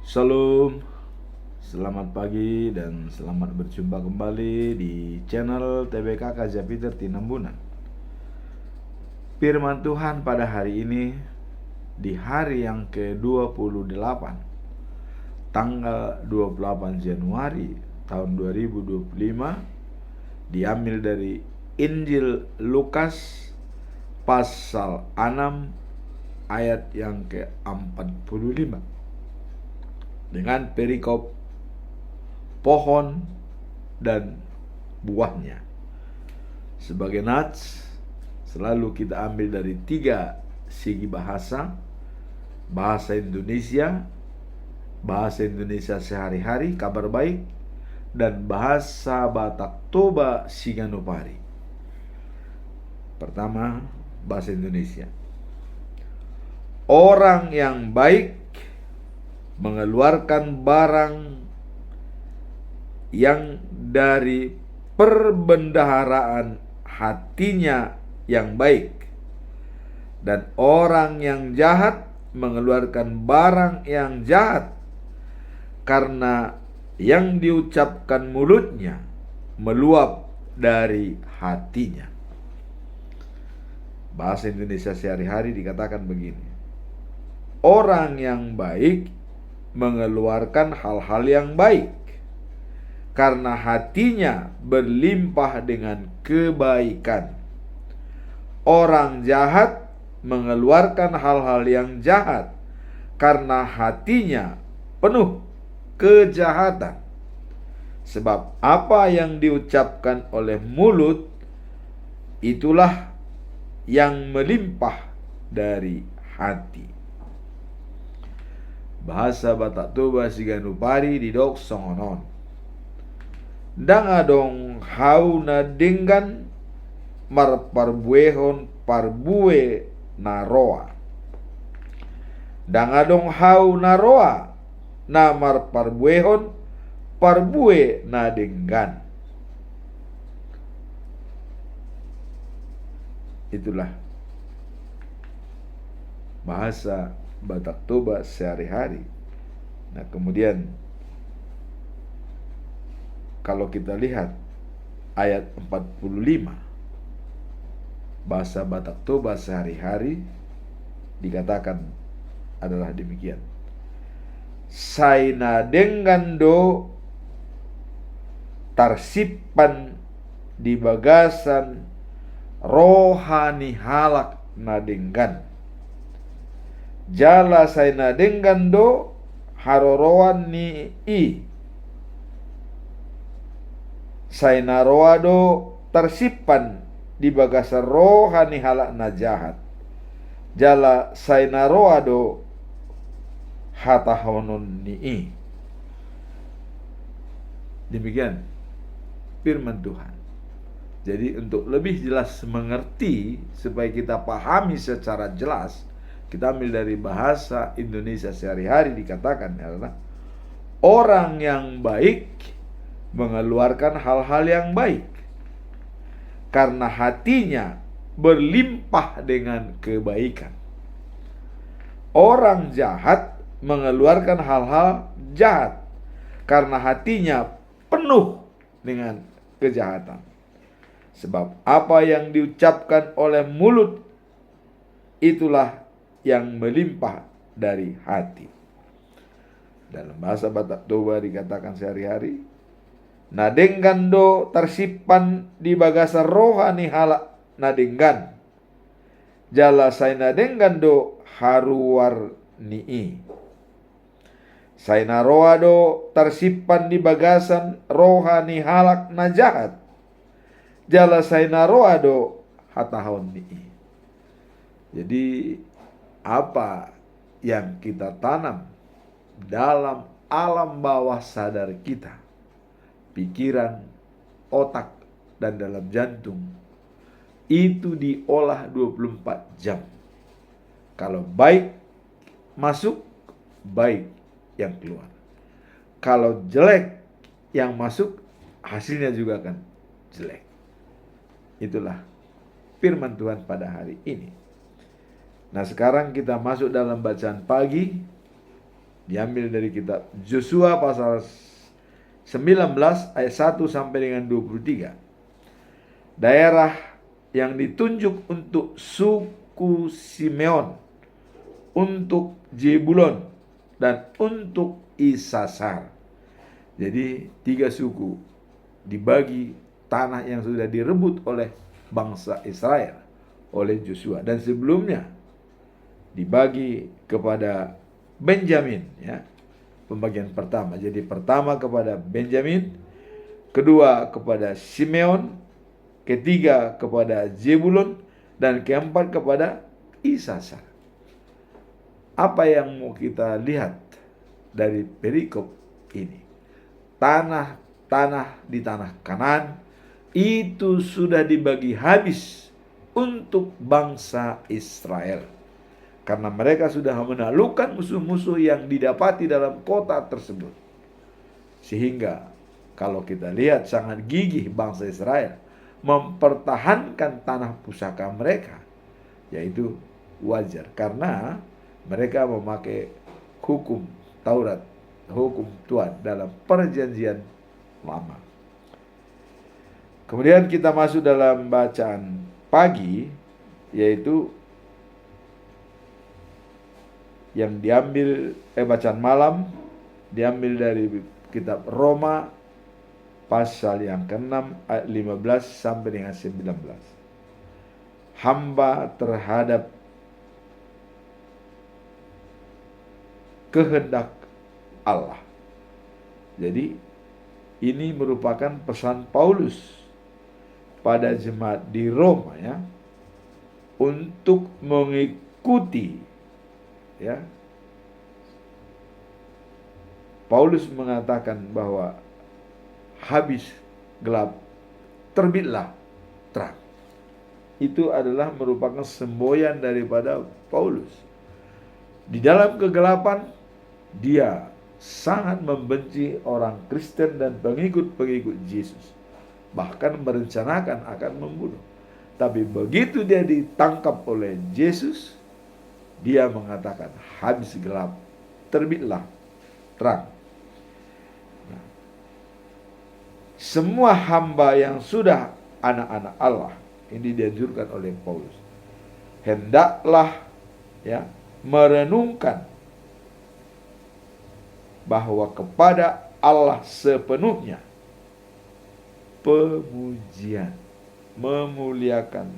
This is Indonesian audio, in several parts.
Shalom, selamat pagi dan selamat berjumpa kembali di channel TBK Kajapiter Tinambunan. Firman Tuhan pada hari ini di hari yang ke-28, tanggal 28 Januari tahun 2025, diambil dari Injil Lukas pasal 6 ayat yang ke-45 dengan perikop pohon dan buahnya. Sebagai nats, selalu kita ambil dari 3 segi bahasa Indonesia, bahasa Indonesia sehari-hari, kabar baik, dan bahasa Batak Toba Singanupari. Pertama, bahasa Indonesia. Orang yang baik mengeluarkan barang yang dari perbendaharaan hatinya yang baik, dan orang yang jahat mengeluarkan barang yang jahat karena yang diucapkan mulutnya meluap dari hatinya. Bahasa Indonesia sehari-hari dikatakan begini: orang yang baik mengeluarkan hal-hal yang baik karena hatinya berlimpah dengan kebaikan. Orang jahat mengeluarkan hal-hal yang jahat karena hatinya penuh kejahatan. Sebab apa yang diucapkan oleh mulut, itulah yang melimpah dari hati. Bahasa Batak Toba Singanupari di dok songonon. Dangadong hauna dengan marparbuehon parbue naroa. Dangadong hau naroa na marparbuehon parbue na denggan. Itulah bahasa Batak Toba sehari-hari. Nah, kemudian kalau kita lihat ayat 45, bahasa Batak Toba sehari-hari dikatakan adalah demikian: Saina dengando tarsipan di bagasan rohani halak nadenggan. Jala saina dengando haroroan ni i. Saina roado tersipan di bagasan rohani halak na jahat. Jala saina roado hatahonon ni i. Demikian firman Tuhan. Jadi untuk lebih jelas mengerti, supaya kita pahami secara jelas, kita ambil dari bahasa Indonesia sehari-hari, dikatakan adalah orang yang baik mengeluarkan hal-hal yang baik karena hatinya berlimpah dengan kebaikan. Orang jahat mengeluarkan hal-hal jahat karena hatinya penuh dengan kejahatan. Sebab apa yang diucapkan oleh mulut, itulah yang melimpah dari hati. Dalam bahasa Batak Toba dikatakan sehari-hari, nadenggan tersipan di bagasa rohani halak nadenggan. Jala say nadenggan haruar nii. Say naroado tersipan di bagasan rohani halak najahat. Jala say naroado hatahon nii. Jadi apa yang kita tanam dalam alam bawah sadar kita, pikiran, otak, dan dalam jantung, itu diolah 24 jam. Kalau baik masuk, baik yang keluar. Kalau jelek yang masuk, hasilnya juga akan jelek. Itulah firman Tuhan pada hari ini. Nah, sekarang kita masuk dalam bacaan pagi Diambil dari kitab Yosua pasal 19 ayat 1 sampai dengan 23. Daerah yang ditunjuk untuk suku Simeon, untuk Zebulon, dan untuk Isasar. Jadi 3 suku dibagi tanah yang sudah direbut oleh bangsa Israel oleh Joshua, dan sebelumnya dibagi kepada Benjamin, ya. Pembagian pertama. Jadi pertama kepada Benjamin, kedua kepada Simeon, ketiga kepada Zebulon, dan keempat kepada Isasar. Apa yang mau kita lihat dari perikop ini? Tanah di tanah Kanaan itu sudah dibagi habis untuk bangsa Israel, karena mereka sudah menaklukkan musuh-musuh yang didapati dalam kota tersebut. Sehingga kalau kita lihat sangat gigih bangsa Israel mempertahankan tanah pusaka mereka, yaitu wajar karena mereka memakai hukum Taurat, hukum Tuhan dalam perjanjian lama. Kemudian kita masuk dalam bacaan pagi, yaitu yang diambil bacaan malam diambil dari kitab Roma pasal yang ke-6 ayat 15 sampai dengan 19. Hamba terhadap kehendak Allah. Jadi ini merupakan pesan Paulus pada jemaat di Roma, ya, untuk mengikuti, ya. Paulus mengatakan bahwa habis gelap, terbitlah terang. Itu adalah merupakan semboyan daripada Paulus. Di dalam kegelapan, dia sangat membenci orang Kristen dan pengikut-pengikut Yesus. Bahkan merencanakan akan membunuh. Tapi begitu dia ditangkap oleh Yesus, dia mengatakan, habis gelap, terbitlah terang. Nah, semua hamba yang sudah anak-anak Allah, ini dianjurkan oleh Paulus, hendaklah, ya, merenungkan bahwa kepada Allah sepenuhnya pemujian, memuliakan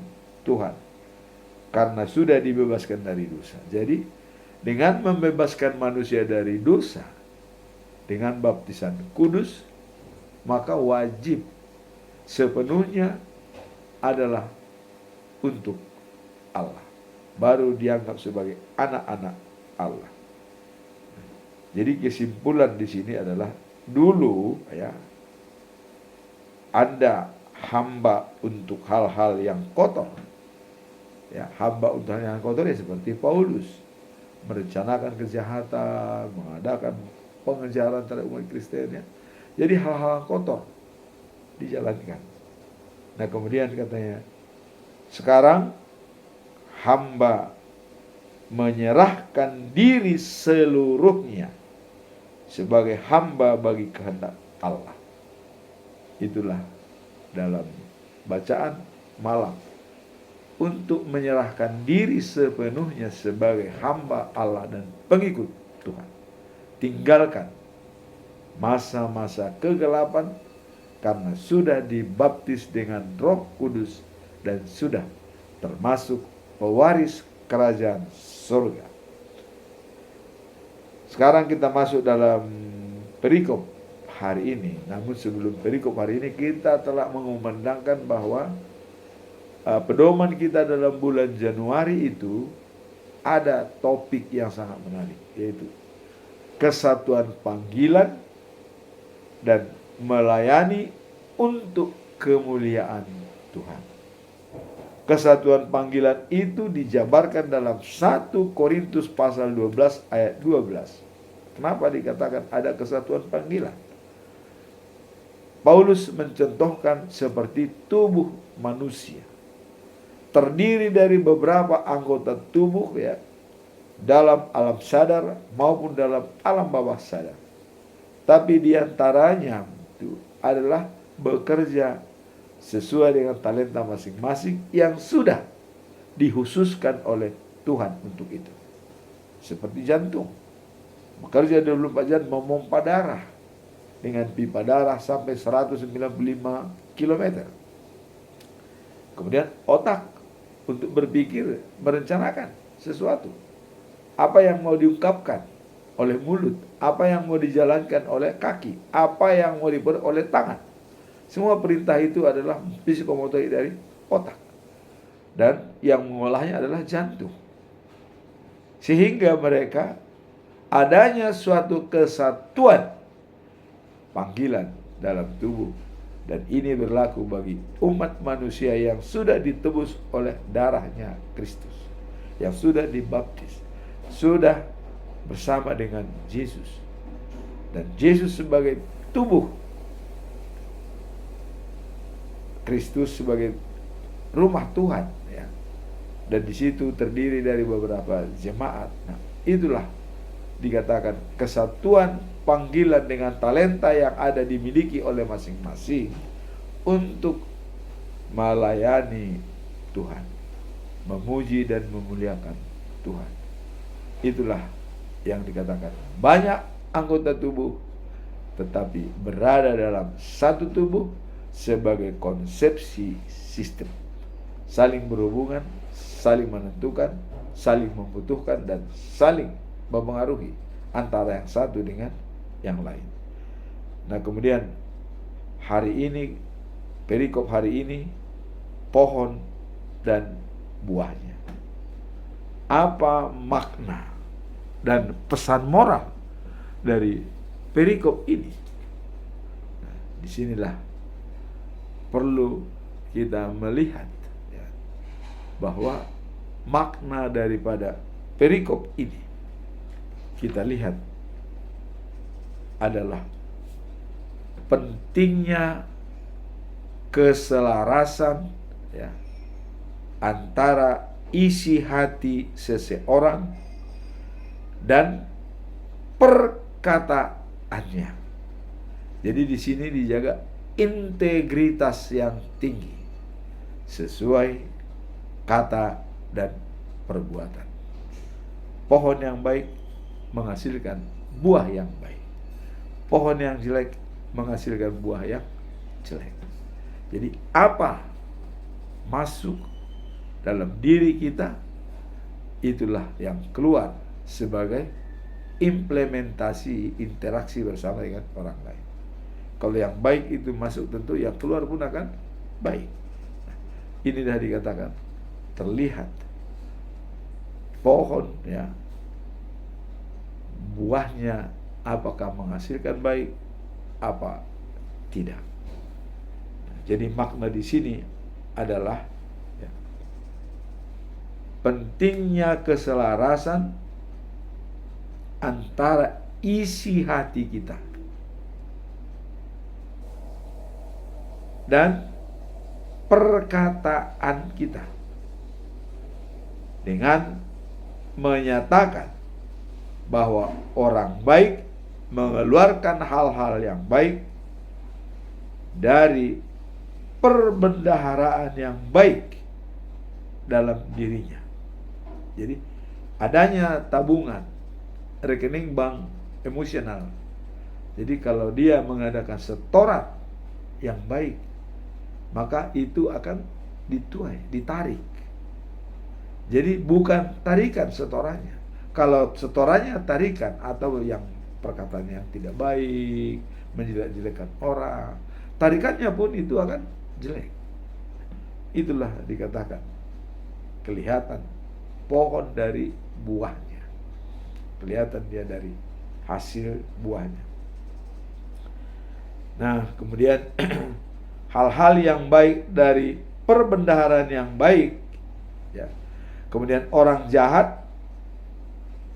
Tuhan karena sudah dibebaskan dari dosa. Jadi dengan membebaskan manusia dari dosa dengan baptisan kudus, maka wajib sepenuhnya adalah untuk Allah, baru dianggap sebagai anak-anak Allah. Jadi kesimpulan di sini adalah, dulu, ya, Anda hamba untuk hal-hal yang kotor, ya, hamba untuk hal yang kotor, ya, seperti Paulus merencanakan kejahatan, mengadakan pengejaran terhadap umat Kristen, ya. Jadi hal-hal kotor dijalankan. Nah, kemudian katanya, sekarang hamba menyerahkan diri seluruhnya sebagai hamba bagi kehendak Allah. Itulah dalam bacaan malam, untuk menyerahkan diri sepenuhnya sebagai hamba Allah dan pengikut Tuhan. Tinggalkan masa-masa kegelapan karena sudah dibaptis dengan Roh Kudus dan sudah termasuk pewaris kerajaan surga. Sekarang kita masuk dalam perikop hari ini. Namun sebelum perikop hari ini, kita telah mengumandangkan bahwa pedoman kita dalam bulan Januari itu ada topik yang sangat menarik, yaitu kesatuan panggilan dan melayani untuk kemuliaan Tuhan. Kesatuan panggilan itu dijabarkan dalam 1 Korintus pasal 12 ayat 12. Kenapa dikatakan ada kesatuan panggilan? Paulus mencontohkan seperti tubuh manusia, terdiri dari beberapa anggota tubuh, ya, dalam alam sadar maupun dalam alam bawah sadar. Tapi diantaranya itu adalah bekerja sesuai dengan talenta masing-masing yang sudah dikhususkan oleh Tuhan untuk itu. Seperti jantung, bekerja 24 jam memompa darah dengan pipa darah sampai 195 km. Kemudian otak untuk berpikir, merencanakan sesuatu. Apa yang mau diungkapkan oleh mulut, apa yang mau dijalankan oleh kaki, apa yang mau dibuat oleh tangan. Semua perintah itu adalah psikomotorik dari otak. Dan yang mengolahnya adalah jantung. Sehingga mereka adanya suatu kesatuan panggilan dalam tubuh. Dan ini berlaku bagi umat manusia yang sudah ditebus oleh darahnya Kristus, yang sudah dibaptis, sudah bersama dengan Yesus. Dan Yesus sebagai tubuh, Kristus sebagai rumah Tuhan, ya. Dan di situ terdiri dari beberapa jemaat. Nah, itulah dikatakan kesatuan panggilan dengan talenta yang ada dimiliki oleh masing-masing untuk melayani Tuhan, memuji dan memuliakan Tuhan. Itulah yang dikatakan banyak anggota tubuh tetapi berada dalam satu tubuh sebagai konsepsi sistem, saling berhubungan, saling menentukan, saling membutuhkan, dan saling mempengaruhi antara yang satu dengan yang lain. Nah, kemudian hari ini, perikop hari ini, pohon dan buahnya. Apa makna dan pesan moral dari perikop ini? Nah, disinilah perlu kita melihat, ya, bahwa makna daripada perikop ini kita lihat adalah pentingnya keselarasan, ya, antara isi hati seseorang dan perkataannya. Jadi di sini dijaga integritas yang tinggi sesuai kata dan perbuatan. Pohon yang baik menghasilkan buah yang baik. Pohon yang jelek menghasilkan buah yang jelek. Jadi apa masuk dalam diri kita, itulah yang keluar sebagai implementasi interaksi bersama dengan orang lain. Kalau yang baik itu masuk, tentu yang keluar pun akan baik. Ini dah dikatakan terlihat pohon, ya, buahnya apakah menghasilkan baik apa tidak. Jadi makna di sini adalah, ya, pentingnya keselarasan antara isi hati kita dan perkataan kita dengan menyatakan bahwa orang baik mengeluarkan hal-hal yang baik dari perbendaharaan yang baik dalam dirinya. Jadi adanya tabungan, rekening bank emosional. Jadi kalau dia mengadakan setoran yang baik, maka itu akan dituai, ditarik. Jadi bukan tarikan setorannya. Kalau setorannya tarikan atau yang perkataannya yang tidak baik, menjelek-jelekan orang, tarikannya pun itu akan jelek. Itulah dikatakan kelihatan pohon dari buahnya. Kelihatan dia dari hasil buahnya. Nah, kemudian hal-hal yang baik dari perbendaharaan yang baik, ya. Kemudian orang jahat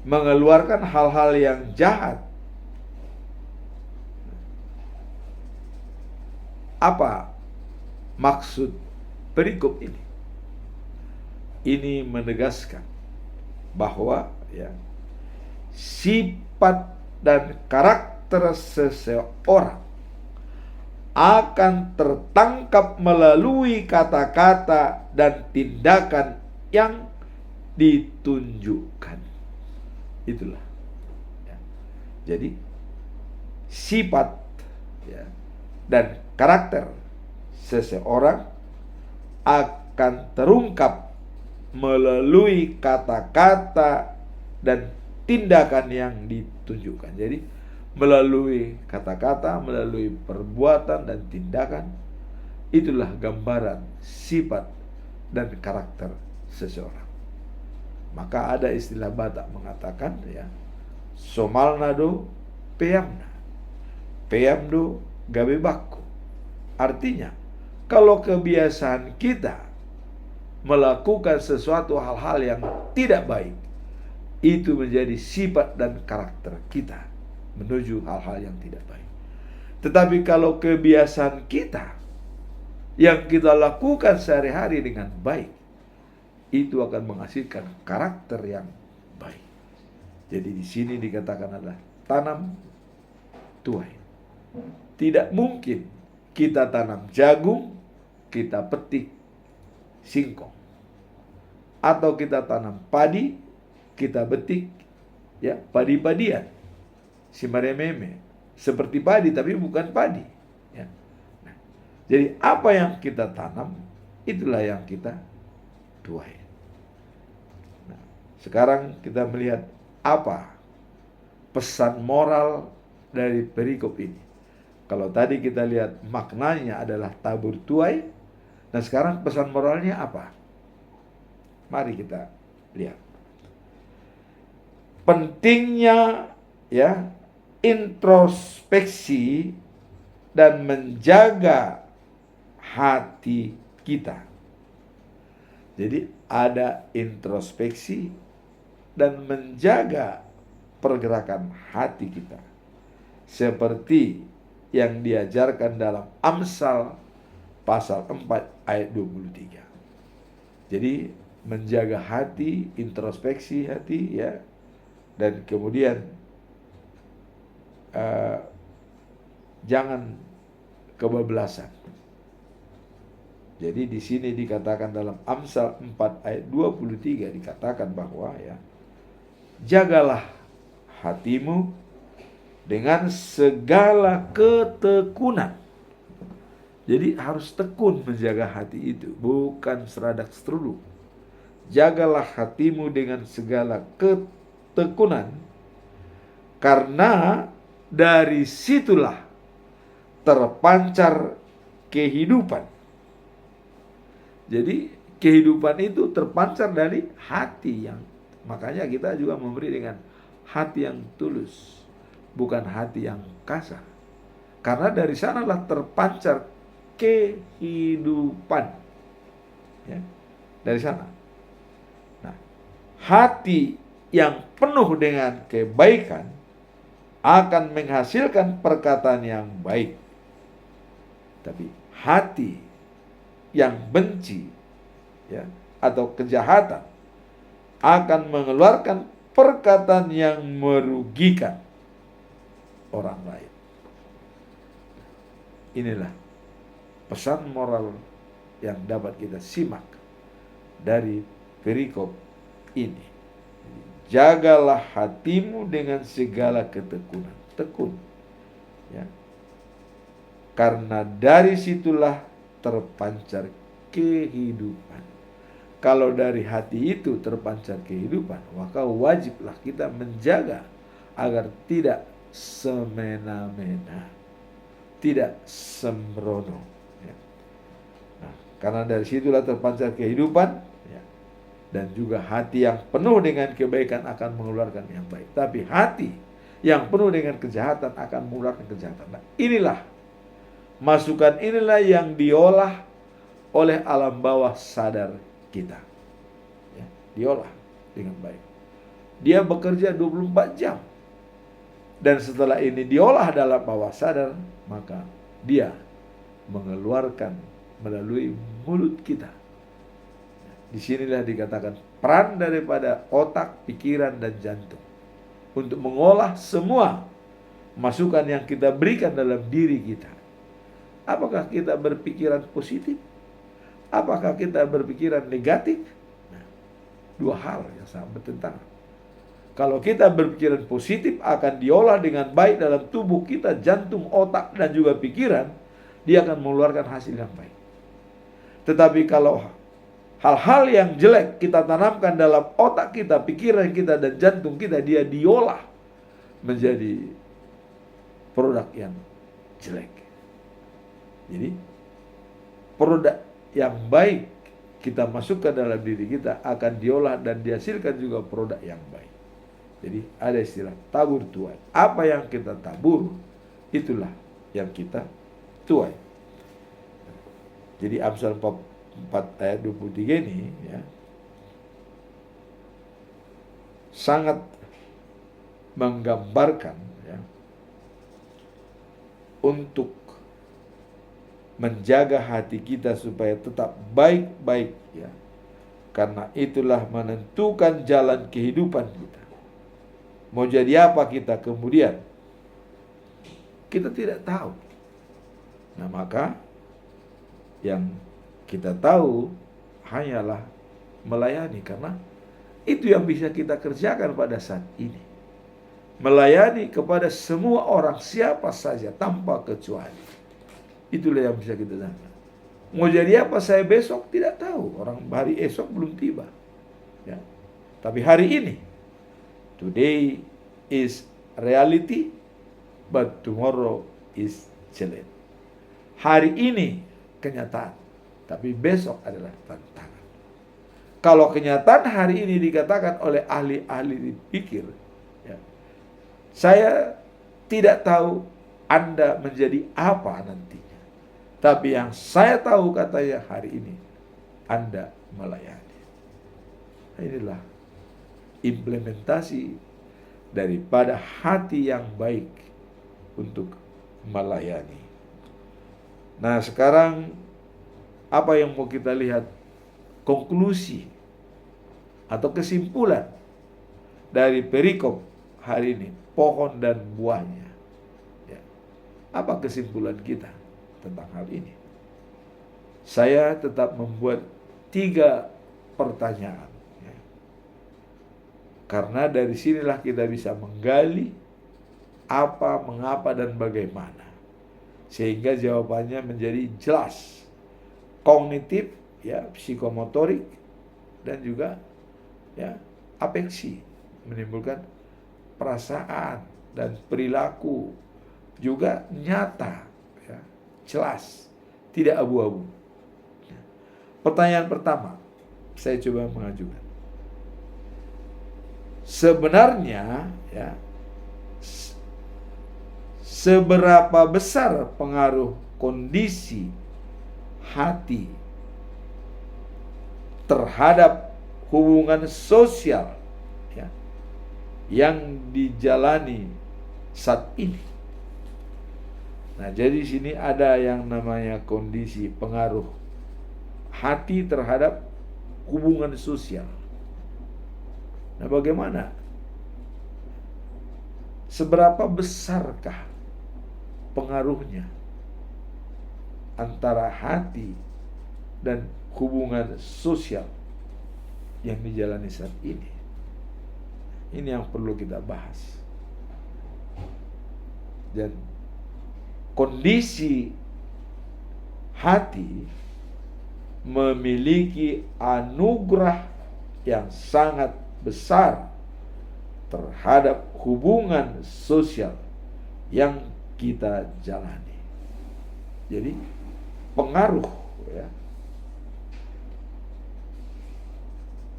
mengeluarkan hal-hal yang jahat. Apa maksud perikop ini? Ini menegaskan bahwa, ya, sifat dan karakter seseorang akan tertangkap melalui kata-kata dan tindakan yang ditunjukkan. Itulah. Ya. Jadi sifat, ya, dan karakter seseorang akan terungkap melalui kata-kata dan tindakan yang ditunjukkan. Jadi melalui kata-kata, melalui perbuatan dan tindakan, itulah gambaran sifat dan karakter seseorang. Maka ada istilah Batak mengatakan, ya, somalnado peyamna, peyamdo gawe baku. Artinya, kalau kebiasaan kita melakukan sesuatu hal-hal yang tidak baik, itu menjadi sifat dan karakter kita menuju hal-hal yang tidak baik. Tetapi kalau kebiasaan kita yang kita lakukan sehari-hari dengan baik, itu akan menghasilkan karakter yang baik. Jadi di sini dikatakan adalah tanam tuai. Tidak mungkin kita tanam jagung, kita petik singkong. Atau kita tanam padi, kita betik, ya, padi-padian, simarememe, seperti padi tapi bukan padi, ya. Nah, jadi apa yang kita tanam, itulah yang kita tuai. Nah, sekarang kita melihat apa pesan moral dari perikop ini. Kalau tadi kita lihat maknanya adalah tabur tuai, nah sekarang pesan moralnya apa? Mari kita lihat. Pentingnya, ya, introspeksi dan menjaga hati kita. Jadi ada introspeksi dan menjaga pergerakan hati kita, seperti yang diajarkan dalam Amsal pasal 4 ayat 23. Jadi menjaga hati, introspeksi hati, ya, dan kemudian jangan kebablasan. Jadi di sini dikatakan dalam Amsal 4 ayat 23 dikatakan bahwa, ya, jagalah hatimu dengan segala ketekunan. Jadi harus tekun menjaga hati itu, bukan seradak seruduk. Jagalah hatimu dengan segala ketekunan, karena dari situlah terpancar kehidupan. Jadi kehidupan itu terpancar dari hati, yang makanya kita juga memberi dengan hati yang tulus, bukan hati yang kasar. Karena dari sanalah terpancar kehidupan, ya, dari sana. Nah, hati yang penuh dengan kebaikan akan menghasilkan perkataan yang baik. Tapi hati yang benci, ya, atau kejahatan akan mengeluarkan perkataan yang merugikan orang lain. Inilah pesan moral yang dapat kita simak dari perikop ini. Jagalah hatimu dengan segala ketekunan. Tekun, ya. Karena dari situlah terpancar kehidupan. Kalau dari hati itu terpancar kehidupan, maka wajiblah kita menjaga agar tidak semena-mena, tidak sembrono, ya. Nah, karena dari situlah terpancar kehidupan, ya, dan juga hati yang penuh dengan kebaikan akan mengeluarkan yang baik. Tapi hati yang penuh dengan kejahatan akan mengeluarkan kejahatan. Nah, inilah masukan, inilah yang diolah oleh alam bawah sadar kita, ya, diolah dengan baik. Dia bekerja 24 jam. Dan setelah ini diolah dalam bawah sadar, maka dia mengeluarkan melalui mulut kita Disinilah dikatakan peran daripada otak, pikiran, dan jantung untuk mengolah semua masukan yang kita berikan dalam diri kita. Apakah kita berpikiran positif? Apakah kita berpikiran negatif? Nah, dua hal yang sangat bertentangan. Kalau kita berpikiran positif akan diolah dengan baik dalam tubuh kita, jantung, otak, dan juga pikiran, dia akan mengeluarkan hasil yang baik. Tetapi kalau hal-hal yang jelek kita tanamkan dalam otak kita, pikiran kita, dan jantung kita, dia diolah menjadi produk yang jelek. Jadi produk yang baik kita masukkan dalam diri kita akan diolah dan dihasilkan juga produk yang baik. Jadi ada istilah tabur tuai. Apa yang kita tabur, itulah yang kita tuai. Jadi Amsal 4 ayat 23 ini ya, sangat menggambarkan ya, untuk menjaga hati kita supaya tetap baik-baik ya. Karena itulah menentukan jalan kehidupan kita. Mau jadi apa kita kemudian? Kita tidak tahu. Nah, maka yang kita tahu hanyalah melayani, karena itu yang bisa kita kerjakan pada saat ini. Melayani kepada semua orang, siapa saja tanpa kecuali. Itulah yang bisa kita lakukan. Mau jadi apa saya besok tidak tahu. Orang hari esok belum tiba. Ya. Tapi hari ini, today is reality, but tomorrow is challenge. Hari ini kenyataan, tapi besok adalah tantangan. Kalau kenyataan hari ini dikatakan oleh ahli-ahli pikir, ya, saya tidak tahu Anda menjadi apa nantinya. Tapi yang saya tahu katanya hari ini Anda melayani. Inilah implementasi daripada hati yang baik untuk melayani. Nah, sekarang apa yang mau kita lihat? Konklusi atau kesimpulan dari perikop hari ini, pohon dan buahnya. Ya. Apa kesimpulan kita tentang hal ini? Saya tetap membuat 3 pertanyaan. Ya. Karena dari sinilah kita bisa menggali apa, mengapa, dan bagaimana. Sehingga jawabannya menjadi jelas. Kognitif, ya, psikomotorik, dan juga ya, afeksi, menimbulkan perasaan dan perilaku juga nyata, ya, jelas, tidak abu-abu. Pertanyaan pertama saya coba mengajukan, sebenarnya ya, seberapa besar pengaruh kondisi hati terhadap hubungan sosial ya, yang dijalani saat ini. Nah, jadi di sini ada yang namanya kondisi pengaruh hati terhadap hubungan sosial. Nah, bagaimana? Seberapa besarkah pengaruhnya antara hati dan hubungan sosial yang dijalani saat ini? Ini yang perlu kita bahas. Dan kondisi hati memiliki anugerah yang sangat besar terhadap hubungan sosial yang kita jalani. Jadi pengaruh ya,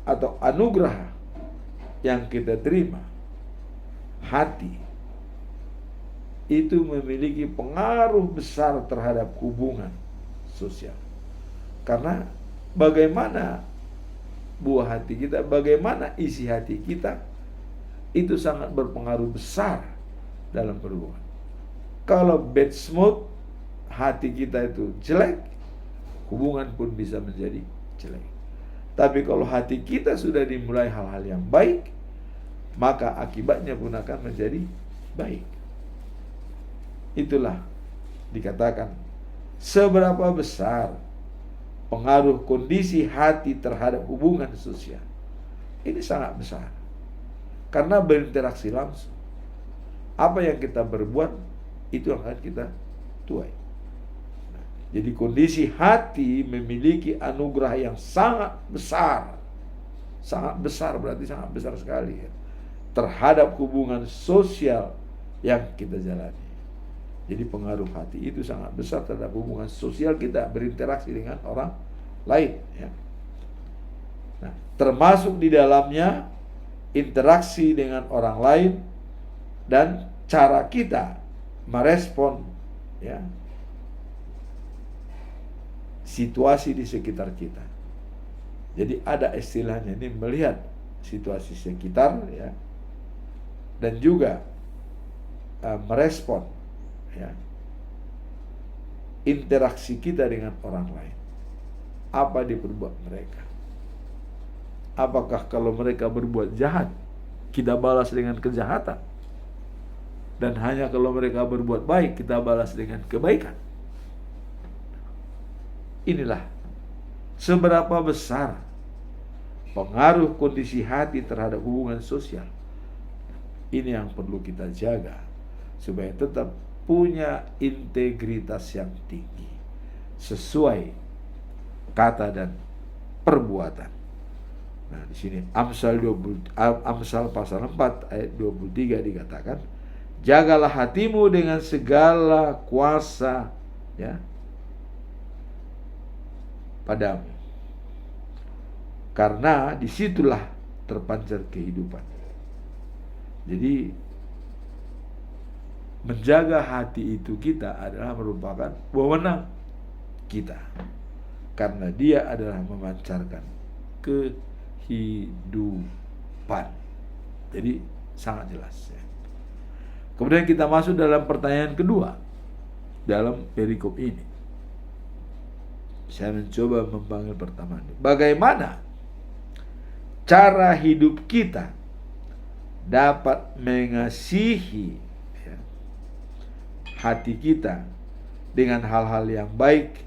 atau anugerah yang kita terima, hati itu memiliki pengaruh besar terhadap hubungan sosial. Karena bagaimana buah hati kita, bagaimana isi hati kita, itu sangat berpengaruh besar dalam berhubungan. Kalau bad mood, hati kita itu jelek, hubungan pun bisa menjadi jelek. Tapi kalau hati kita sudah dimulai hal-hal yang baik, maka akibatnya pun akan menjadi baik. Itulah dikatakan seberapa besar pengaruh kondisi hati terhadap hubungan sosial. Ini sangat besar, karena berinteraksi langsung. Apa yang kita berbuat, itu yang akan kita tuai. Jadi kondisi hati memiliki anugerah yang sangat besar. Sangat besar, berarti sangat besar sekali ya, terhadap hubungan sosial yang kita jalani. Jadi pengaruh hati itu sangat besar terhadap hubungan sosial kita, berinteraksi dengan orang lain ya. Nah, termasuk di dalamnya interaksi dengan orang lain dan cara kita merespon ya situasi di sekitar kita. Jadi ada istilahnya ini, melihat situasi sekitar ya, dan juga merespon ya interaksi kita dengan orang lain. Apa diperbuat mereka? Apakah kalau mereka berbuat jahat, kita balas dengan kejahatan? Dan hanya kalau mereka berbuat baik, kita balas dengan kebaikan? Inilah seberapa besar pengaruh kondisi hati terhadap hubungan sosial. Ini yang perlu kita jaga, supaya tetap punya integritas yang tinggi, sesuai kata dan perbuatan. Nah, di sini Amsal pasal 4 ayat 23 dikatakan, jagalah hatimu dengan segala kuasa ya padamu, karena disitulah terpancar kehidupan. Jadi menjaga hati itu kita adalah merupakan wewenang kita, karena dia adalah memancarkan kehidupan. Jadi sangat jelas ya. Kemudian kita masuk dalam pertanyaan kedua dalam perikop ini. Saya mencoba memanggil pertama, bagaimana cara hidup kita dapat mengasihi ya, hati kita dengan hal-hal yang baik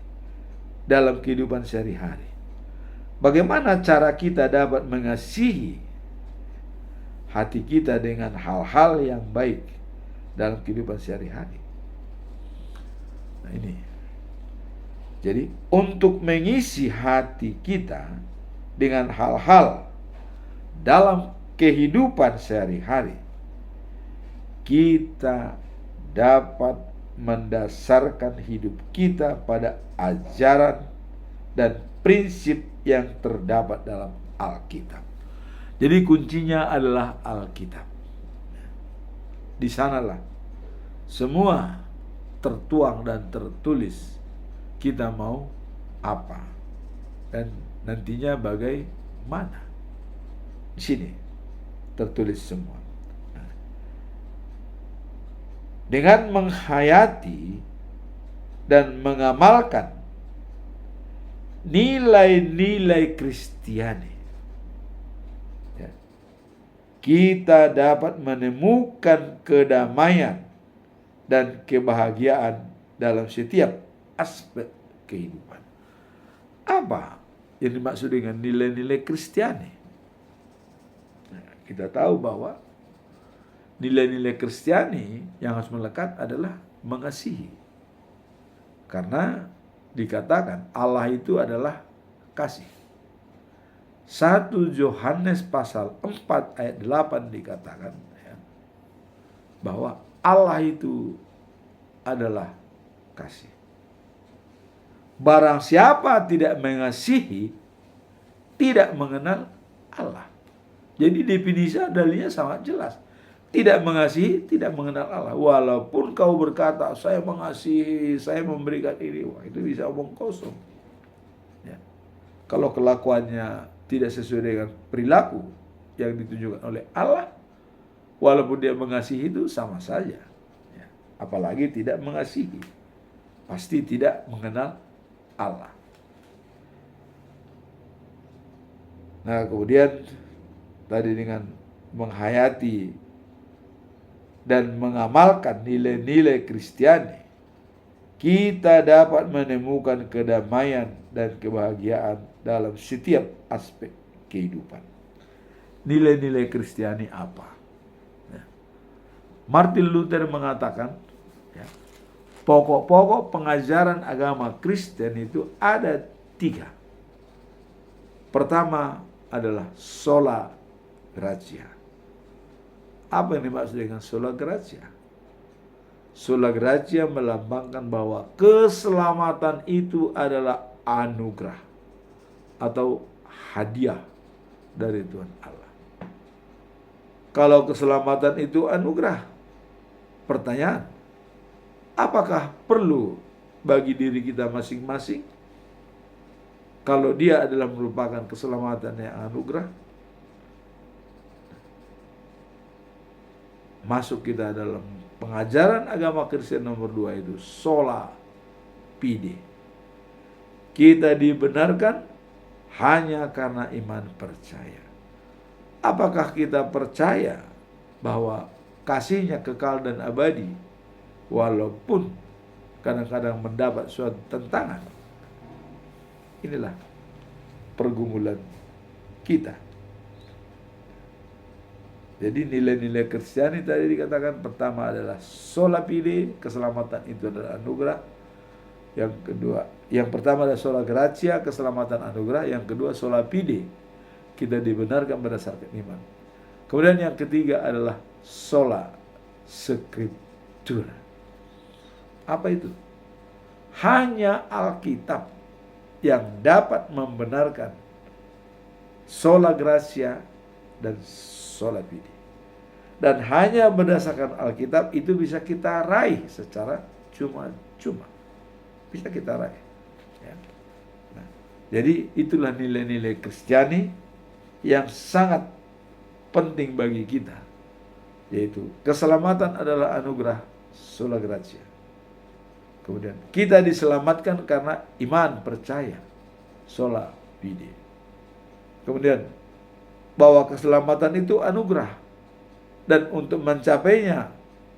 dalam kehidupan sehari-hari. Bagaimana cara kita dapat mengasihi hati kita dengan hal-hal yang baik dalam kehidupan sehari-hari? Nah ini. Jadi untuk mengisi hati kita dengan hal-hal dalam kehidupan sehari-hari, kita dapat mendasarkan hidup kita pada ajaran dan prinsip yang terdapat dalam Alkitab. Jadi kuncinya adalah Alkitab. Di sanalah semua tertuang dan tertulis kita mau apa dan nantinya bagaimana. Di sini tertulis semua. Dengan menghayati dan mengamalkan nilai-nilai Kristiani, ya, kita dapat menemukan kedamaian dan kebahagiaan dalam setiap aspek kehidupan. Apa yang dimaksud dengan nilai-nilai Kristiani? Nah, kita tahu bahwa nilai-nilai Kristiani yang harus melekat adalah mengasihi. Karena dikatakan Allah itu adalah kasih. 1 Yohanes pasal 4 ayat 8 dikatakan ya, bahwa Allah itu adalah kasih. Barang siapa tidak mengasihi, tidak mengenal Allah. Jadi definisi dalilnya sangat jelas. Tidak mengasihi, tidak mengenal Allah. Walaupun kau berkata, saya mengasihi, saya memberikan ini, wah, itu bisa omong kosong. Ya. Kalau kelakuannya tidak sesuai dengan perilaku yang ditunjukkan oleh Allah, walaupun dia mengasihi itu sama saja. Ya. Apalagi tidak mengasihi, pasti tidak mengenal Allah. Nah, kemudian tadi dengan menghayati dan mengamalkan nilai-nilai Kristiani, kita dapat menemukan kedamaian dan kebahagiaan dalam setiap aspek kehidupan. Nilai-nilai Kristiani apa? Martin Luther mengatakan, ya, pokok-pokok pengajaran agama Kristen itu ada 3. Pertama adalah sola gratia. Apa yang dimaksud dengan sola gratia? Sola gratia melambangkan bahwa keselamatan itu adalah anugerah atau hadiah dari Tuhan Allah. Kalau keselamatan itu anugerah, pertanyaan, apakah perlu bagi diri kita masing-masing? Kalau dia adalah merupakan keselamatan yang anugerah, masuk kita dalam pengajaran agama Kristen nomor 2 itu sola fide. Kita dibenarkan hanya karena iman percaya. Apakah kita percaya bahwa kasih-Nya kekal dan abadi walaupun kadang-kadang mendapat suatu tantangan? Inilah pergumulan kita. Jadi nilai-nilai Kristiani tadi dikatakan pertama adalah sola fide, keselamatan itu adalah anugerah. Yang kedua, yang pertama adalah sola gratia, keselamatan anugerah. Yang kedua sola fide, kita dibenarkan berdasarkan iman. Kemudian yang ketiga adalah sola scriptura. Apa itu? Hanya Alkitab yang dapat membenarkan sola gratia dan sola fide. Dan hanya berdasarkan Alkitab itu bisa kita raih secara cuma-cuma. Bisa kita raih. Ya. Nah, jadi itulah nilai-nilai Kristiani yang sangat penting bagi kita. Yaitu keselamatan adalah anugerah sola gratia. Kemudian kita diselamatkan karena iman percaya sola fide. Kemudian bahwa keselamatan itu anugerah, dan untuk mencapainya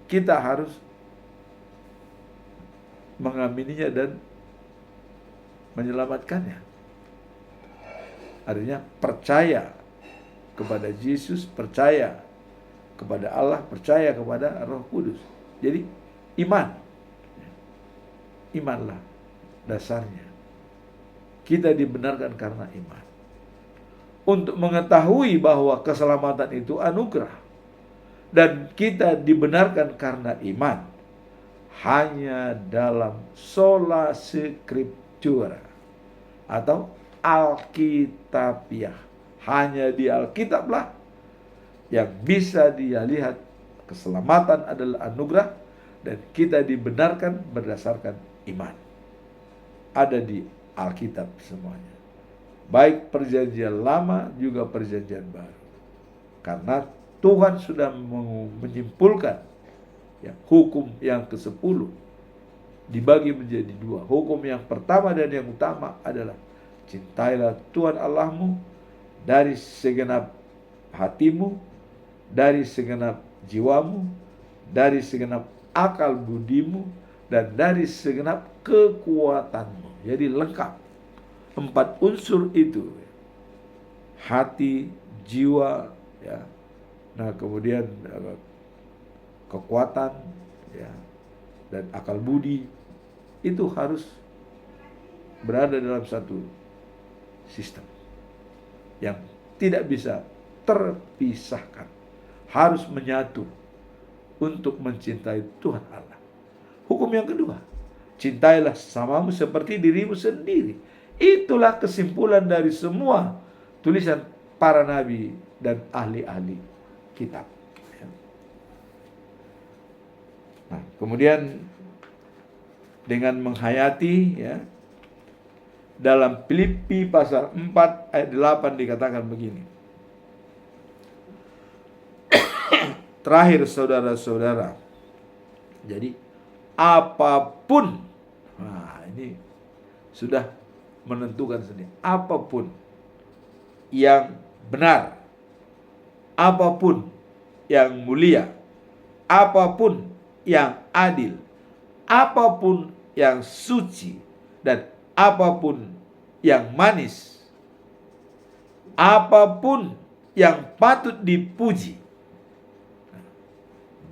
kita harus mengamininya dan menyelamatkannya. Artinya percaya kepada Yesus, percaya kepada Allah, percaya kepada Roh Kudus. Jadi iman. Imanlah dasarnya. Kita dibenarkan karena iman. Untuk mengetahui bahwa keselamatan itu anugerah dan kita dibenarkan karena iman hanya dalam sola scriptura atau Alkitabiah. Hanya di Alkitablah yang bisa dia lihat keselamatan adalah anugerah dan kita dibenarkan berdasarkan iman. Ada di Alkitab semuanya. Baik perjanjian lama juga perjanjian baru. Karena Tuhan sudah menyimpulkan ya, hukum yang ke-10 dibagi menjadi 2. Hukum yang pertama dan yang utama adalah cintailah Tuhan Allahmu dari segenap hatimu, dari segenap jiwamu, dari segenap akal budimu, dan dari segenap kekuatanmu. Jadi lengkap. 4 unsur itu. Hati, jiwa, ya. Nah, kemudian kekuatan, ya, dan akal budi itu harus berada dalam satu sistem yang tidak bisa terpisahkan. Harus menyatu untuk mencintai Tuhan Allah. Hukum yang kedua, cintailah sesamamu seperti dirimu sendiri. Itulah kesimpulan dari semua tulisan para nabi dan ahli-ahli kitab. Nah, kemudian dengan menghayati, ya, dalam Filipi pasal 4 ayat 8 dikatakan begini. Terakhir saudara-saudara, jadi apapun, nah ini sudah menentukan sendiri, apapun yang benar, apapun yang mulia, apapun yang adil, apapun yang suci, dan apapun yang manis, apapun yang patut dipuji.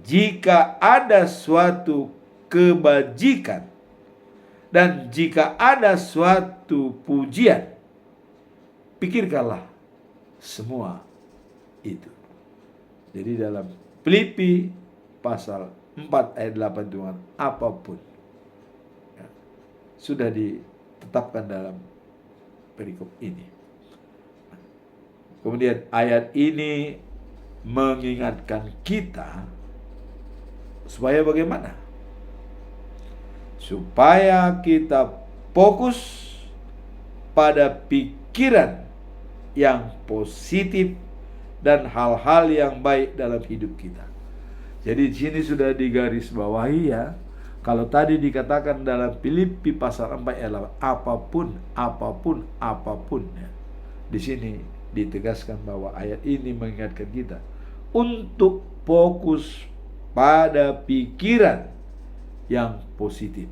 Jika ada suatu kebajikan dan jika ada suatu pujian, pikirkanlah semua itu. Jadi dalam Filipi pasal 4 ayat 8 Tuhan, apapun ya, sudah ditetapkan dalam perikop ini. Kemudian ayat ini mengingatkan kita supaya bagaimana? Supaya kita fokus pada pikiran yang positif dan hal-hal yang baik dalam hidup kita. Jadi di sini sudah digarisbawahi ya. Kalau tadi dikatakan dalam Filipi pasal 4 ayat 8, apapun ya. Di sini ditegaskan bahwa ayat ini mengingatkan kita untuk fokus pada pikiran yang positif.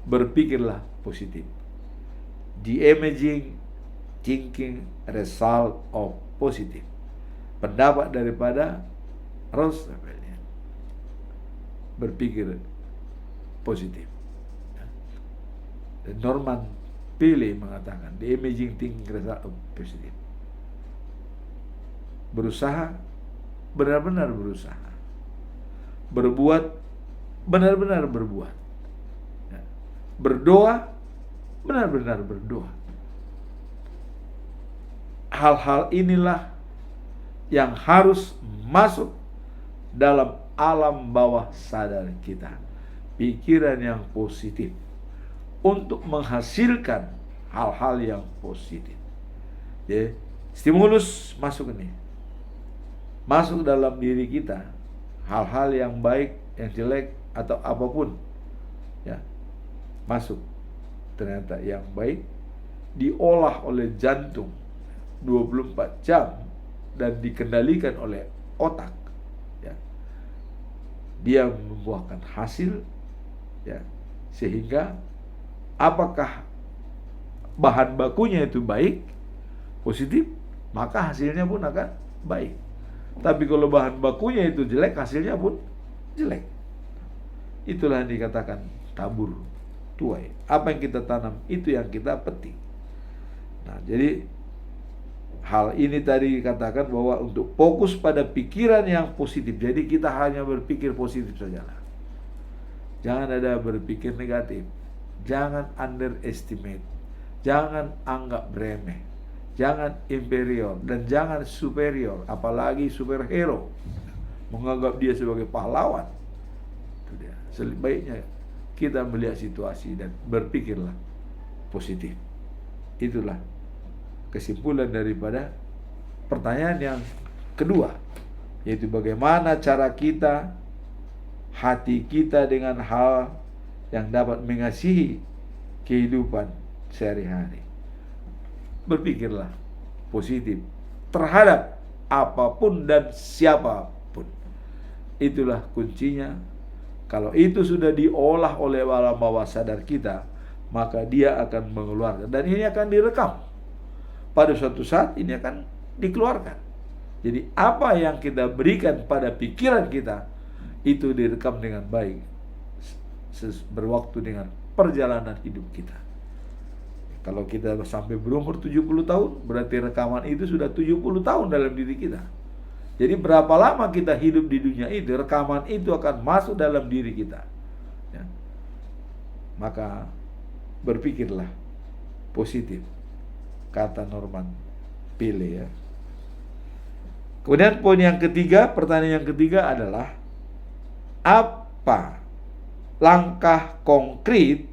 Berpikirlah positif. The imaging thinking result of positive. Pendapat daripada Roosevelt. Berpikir positif. Dan Norman Peale mengatakan the imaging thinking result of positive. Berusaha, benar-benar berusaha. Berbuat, benar-benar berbuat. Berdoa, benar-benar berdoa. Hal-hal inilah yang harus masuk dalam alam bawah sadar kita. Pikiran yang positif untuk menghasilkan hal-hal yang positif. Jadi, stimulus masuk ini. Masuk dalam diri kita. Hal-hal yang baik, yang jelek, atau apapun. Ya, masuk. Ternyata yang baik diolah oleh jantung 24 jam dan dikendalikan oleh otak. Ya. Dia membuahkan hasil, ya, sehingga apakah bahan bakunya itu baik, positif, maka hasilnya pun akan baik. Tapi kalau bahan bakunya itu jelek, hasilnya pun jelek. Itulah yang dikatakan tabur tuai. Apa yang kita tanam, itu yang kita petik. Nah, jadi hal ini tadi dikatakan bahwa untuk fokus pada pikiran yang positif. Jadi kita hanya berpikir positif sajalah. Jangan ada berpikir negatif. Jangan underestimate. Jangan anggap remeh. Jangan inferior dan jangan superior, apalagi superhero. Menganggap dia sebagai pahlawan. Itu dia. Sebaiknya kita melihat situasi dan berpikirlah positif. Itulah kesimpulan daripada pertanyaan yang kedua, yaitu bagaimana cara kita, hati kita dengan hal yang dapat mengasihi kehidupan sehari-hari. Berpikirlah positif terhadap apapun dan siapapun. Itulah kuncinya. Kalau itu sudah diolah oleh alam bawah sadar kita, maka dia akan mengeluarkan, dan ini akan direkam. Pada suatu saat ini akan dikeluarkan. Jadi apa yang kita berikan pada pikiran kita, itu direkam dengan baik berwaktu dengan perjalanan hidup kita. Kalau kita sampai berumur 70 tahun, berarti rekaman itu sudah 70 tahun dalam diri kita. Jadi berapa lama kita hidup di dunia itu, rekaman itu akan masuk dalam diri kita. Ya. Maka berpikirlah positif, kata Norman Peale ya. Kemudian poin yang ketiga, pertanyaan yang ketiga adalah apa langkah konkret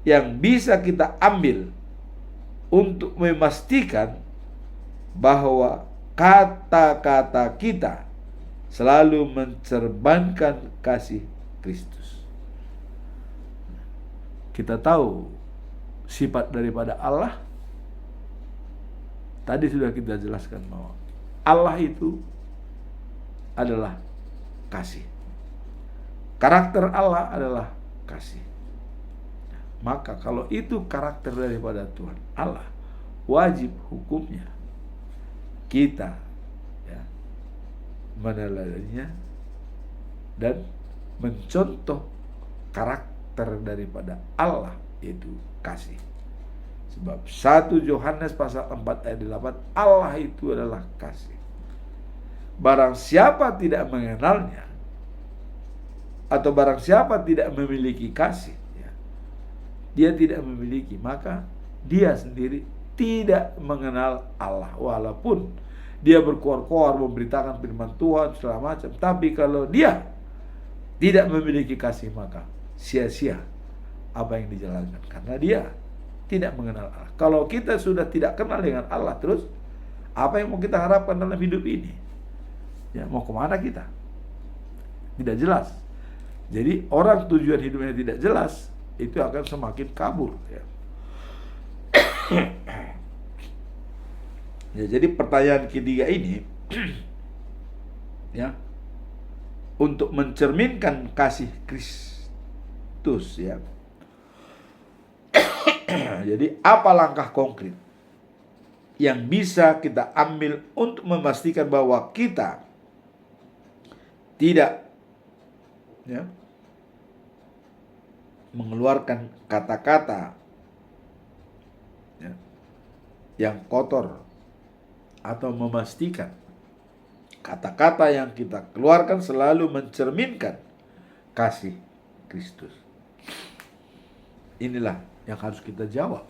yang bisa kita ambil untuk memastikan bahwa kata-kata kita selalu mencerminkan kasih Kristus. Kita tahu sifat daripada Allah, tadi sudah kita jelaskan bahwa Allah itu adalah kasih. Karakter Allah adalah kasih. Maka kalau itu karakter daripada Tuhan Allah, wajib hukumnya kita meneladaninya dan mencontoh karakter daripada Allah, yaitu kasih. Sebab 1 Yohanes pasal 4 ayat 8, Allah itu adalah kasih. Barang siapa tidak mengenalnya, atau barang siapa tidak memiliki kasih, dia tidak memiliki, maka dia sendiri tidak mengenal Allah. Walaupun dia berkoar-koar memberitakan firman Tuhan segala macam, tapi kalau dia tidak memiliki kasih, maka sia-sia apa yang dijalankan, karena dia tidak mengenal Allah. Kalau kita sudah tidak kenal dengan Allah, terus apa yang mau kita harapkan dalam hidup ini? Ya, mau kemana kita? Tidak jelas. Jadi orang tujuan hidupnya tidak jelas, itu akan semakin kabur. Ya, jadi pertanyaan ketiga ini ya, untuk mencerminkan kasih Kristus, ya. Jadi apa langkah konkret yang bisa kita ambil untuk memastikan bahwa kita tidak mengeluarkan kata-kata yang kotor, atau memastikan kata-kata yang kita keluarkan selalu mencerminkan kasih Kristus. Inilah yang harus kita jawab.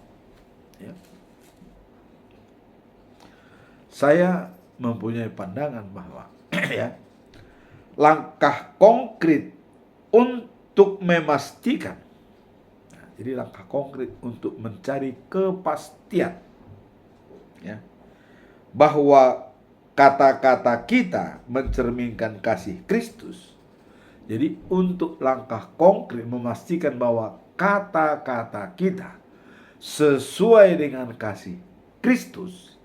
Saya mempunyai pandangan bahwa langkah konkret untuk memastikan, jadi langkah konkret untuk mencari kepastian bahwa kata-kata kita mencerminkan kasih Kristus. Jadi untuk langkah konkret memastikan bahwa kata-kata kita sesuai dengan kasih Kristus,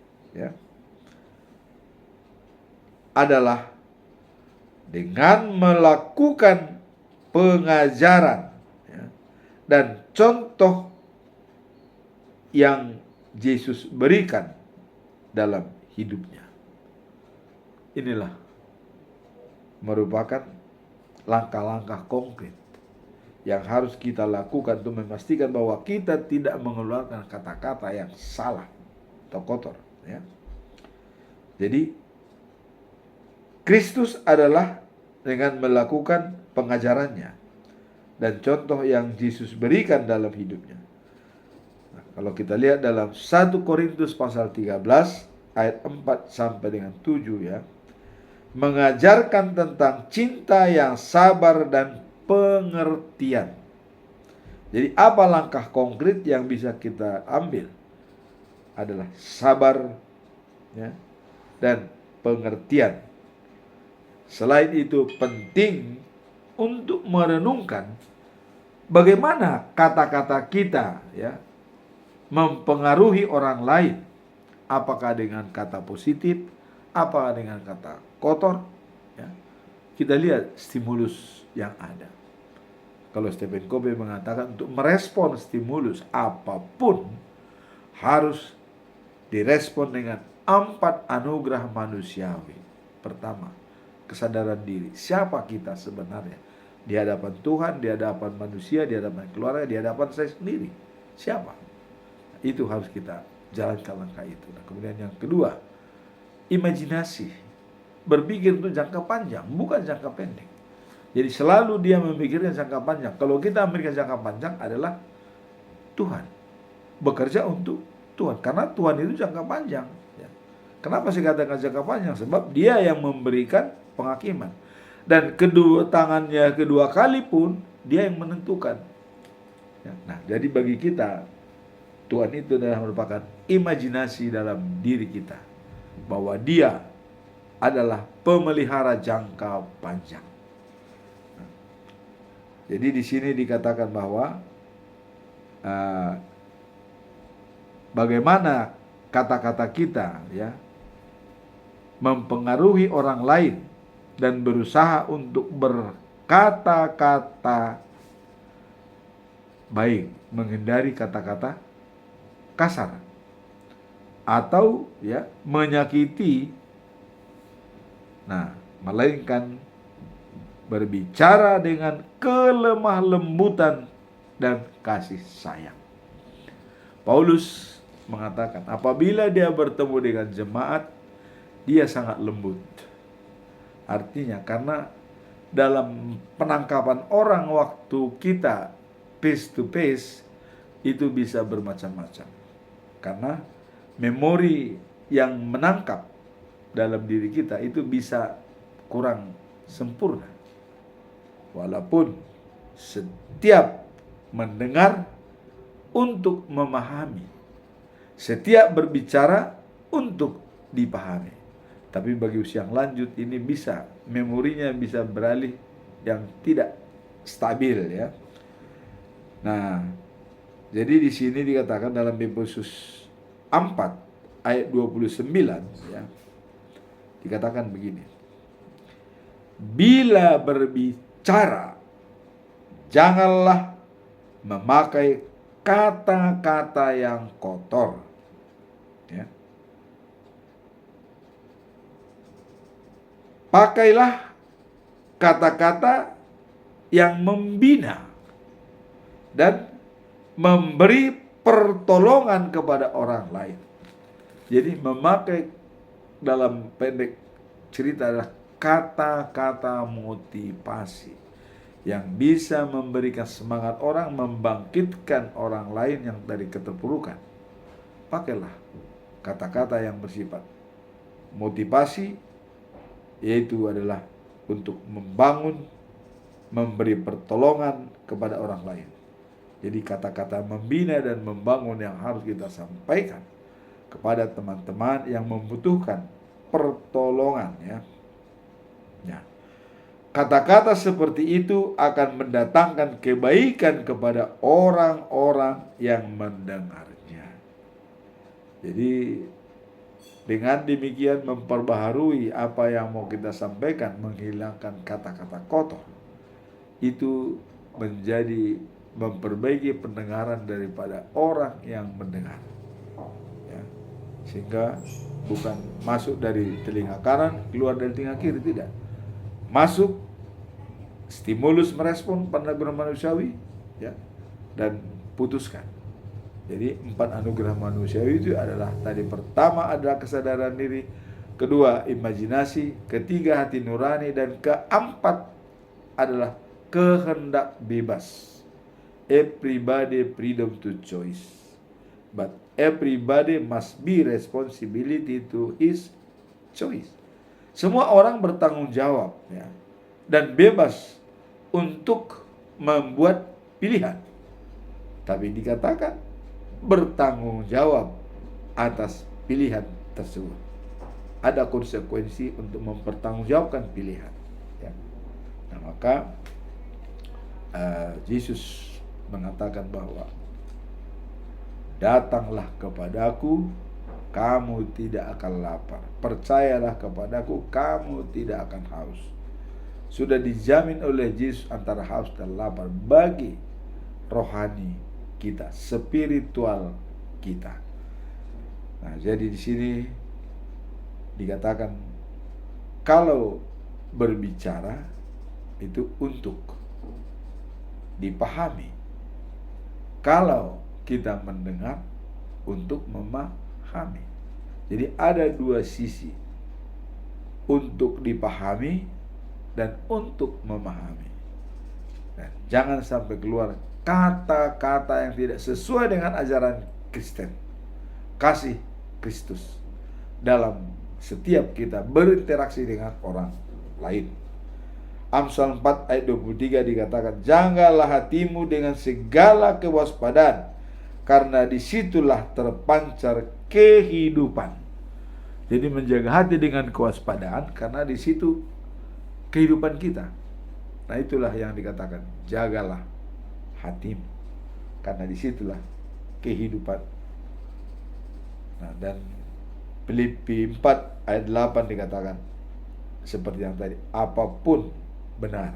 adalah dengan melakukan pengajaran dan contoh yang Yesus berikan dalam hidupnya. Inilah merupakan langkah-langkah konkret yang harus kita lakukan untuk memastikan bahwa kita tidak mengeluarkan kata-kata yang salah atau kotor. Jadi Kristus adalah dengan melakukan pengajarannya dan contoh yang Yesus berikan dalam hidupnya. Kalau kita lihat dalam 1 Korintus pasal 13 ayat 4 sampai dengan 7 mengajarkan tentang cinta yang sabar dan pengertian. Jadi apa langkah konkret yang bisa kita ambil? Adalah sabar dan pengertian. Selain itu penting untuk merenungkan bagaimana kata-kata kita mempengaruhi orang lain, apakah dengan kata positif, apakah dengan kata kotor. Kita lihat stimulus yang ada. Kalau Stephen Covey mengatakan untuk merespon stimulus apapun harus direspon dengan 4 anugerah manusiawi. Pertama, kesadaran diri. Siapa kita sebenarnya? Di hadapan Tuhan, di hadapan manusia, di hadapan keluarga, di hadapan saya sendiri. Siapa? Itu harus kita jalankan langkah itu. Nah, kemudian yang kedua, imajinasi. Berpikir untuk jangka panjang, bukan jangka pendek. Jadi selalu dia memikirkan jangka panjang. Kalau kita memikirkan jangka panjang adalah Tuhan. Bekerja untuk Tuhan. Karena Tuhan itu jangka panjang. Kenapa saya katakan jangka panjang? Sebab dia yang memberikan penghakiman. Dan kedua tangannya kedua kali pun dia yang menentukan. Nah, jadi bagi kita Tuhan itu adalah merupakan imajinasi dalam diri kita bahwa dia adalah pemelihara jangka panjang. Jadi di sini dikatakan bahwa bagaimana kata-kata kita ya mempengaruhi orang lain dan berusaha untuk berkata-kata baik, menghindari kata-kata kasar atau ya menyakiti, melainkan berbicara dengan kelemah lembutan dan kasih sayang. Paulus mengatakan apabila dia bertemu dengan jemaat, dia sangat lembut. Artinya karena dalam penangkapan orang waktu kita face to face itu bisa bermacam-macam. Karena memori yang menangkap dalam diri kita itu bisa kurang sempurna. Walaupun setiap mendengar untuk memahami, setiap berbicara untuk dipahami. Tapi bagi usia yang lanjut ini bisa, memorinya bisa beralih yang tidak stabil ya. Nah, jadi di sini dikatakan dalam Efesus 4 ayat 29 ya. Dikatakan begini. Bila berbicara, janganlah memakai kata-kata yang kotor. Ya. Pakailah kata-kata yang membina dan memberi pertolongan kepada orang lain. Jadi memakai dalam pendek cerita adalah kata-kata motivasi yang bisa memberikan semangat orang, membangkitkan orang lain yang dari keterpurukan. Pakailah kata-kata yang bersifat motivasi, yaitu adalah untuk membangun, memberi pertolongan kepada orang lain. Jadi kata-kata membina dan membangun yang harus kita sampaikan kepada teman-teman yang membutuhkan pertolongan ya. Kata-kata seperti itu akan mendatangkan kebaikan kepada orang-orang yang mendengarnya. Jadi dengan demikian memperbaharui apa yang mau kita sampaikan, menghilangkan kata-kata kotor. Itu menjadi memperbaiki pendengaran daripada orang yang mendengar. Ya. Sehingga bukan masuk dari telinga kanan, keluar dari telinga kiri, tidak. Masuk, stimulus merespon anugerah manusiawi, ya, dan putuskan. Jadi 4 anugerah manusiawi itu adalah tadi pertama adalah kesadaran diri, kedua imajinasi, ketiga hati nurani, dan keempat adalah kehendak bebas. Everybody freedom to choice, but everybody must be responsibility to his choice. Semua orang bertanggung jawab ya, dan bebas untuk membuat pilihan. Tapi dikatakan bertanggung jawab atas pilihan tersebut. Ada konsekuensi untuk mempertanggungjawabkan pilihan. Ya. Nah, maka Yesus mengatakan bahwa datanglah kepadaku, kamu tidak akan lapar. Percayalah kepadaku, kamu tidak akan haus. Sudah dijamin oleh Yesus antara haus dan lapar bagi rohani kita, spiritual kita. Nah, jadi di sini dikatakan kalau berbicara itu untuk dipahami. Kalau kita mendengar untuk memahami. Jadi ada dua sisi, untuk dipahami dan untuk memahami. Dan jangan sampai keluar kata-kata yang tidak sesuai dengan ajaran Kristen, kasih Kristus dalam setiap kita berinteraksi dengan orang lain. Amsal 4 ayat 23 dikatakan, jagalah hatimu dengan segala kewaspadaan, karena disitulah terpancar kehidupan. Jadi menjaga hati dengan kewaspadaan, karena di situ kehidupan kita. Nah, itulah yang dikatakan, jagalah hatimu, karena disitulah kehidupan Nah, dan Filipi 4 ayat 8 dikatakan seperti yang tadi, apapun benar,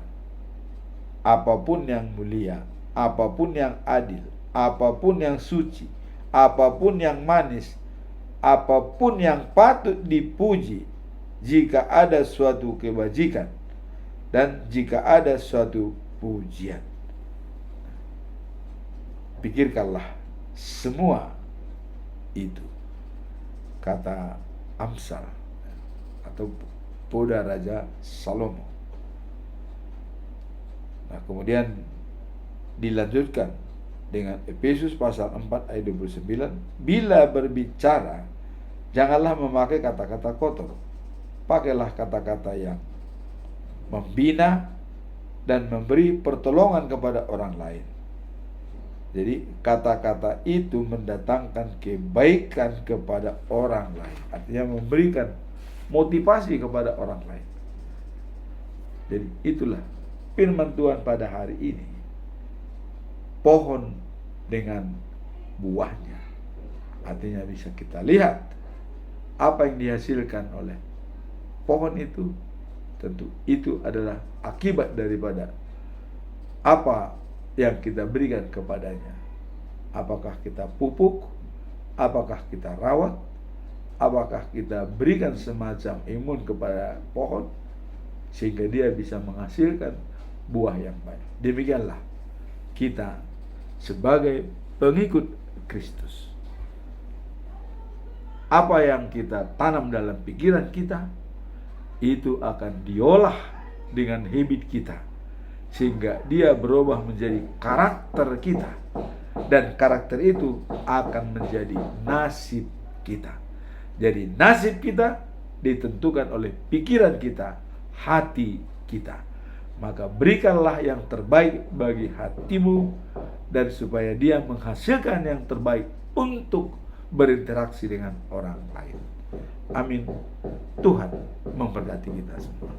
apapun yang mulia, apapun yang adil, apapun yang suci, apapun yang manis, apapun yang patut dipuji, jika ada suatu kebajikan dan jika ada suatu pujian, pikirkanlah semua itu, kata Amsal atau Poda Raja Salomo. Nah, kemudian dilanjutkan dengan Efesus pasal 4 ayat 29, bila berbicara janganlah memakai kata-kata kotor, pakailah kata-kata yang membina dan memberi pertolongan kepada orang lain. Jadi kata-kata itu mendatangkan kebaikan kepada orang lain, artinya memberikan motivasi kepada orang lain. Jadi itulah firman Tuhan pada hari ini. Pohon dengan buahnya, artinya bisa kita lihat apa yang dihasilkan oleh pohon itu. Tentu itu adalah akibat daripada apa yang kita berikan kepadanya. Apakah kita pupuk, apakah kita rawat, apakah kita berikan semacam imun kepada pohon sehingga dia bisa menghasilkan buah yang baik. Demikianlah kita sebagai pengikut Kristus. Apa yang kita tanam dalam pikiran kita, itu akan diolah dengan habit kita, sehingga dia berubah menjadi karakter kita, dan karakter itu akan menjadi nasib kita. Jadi nasib kita ditentukan oleh pikiran kita, hati kita. Maka berikanlah yang terbaik bagi hatimu, dan supaya dia menghasilkan yang terbaik untuk berinteraksi dengan orang lain. Amin. Tuhan memberkati kita semua.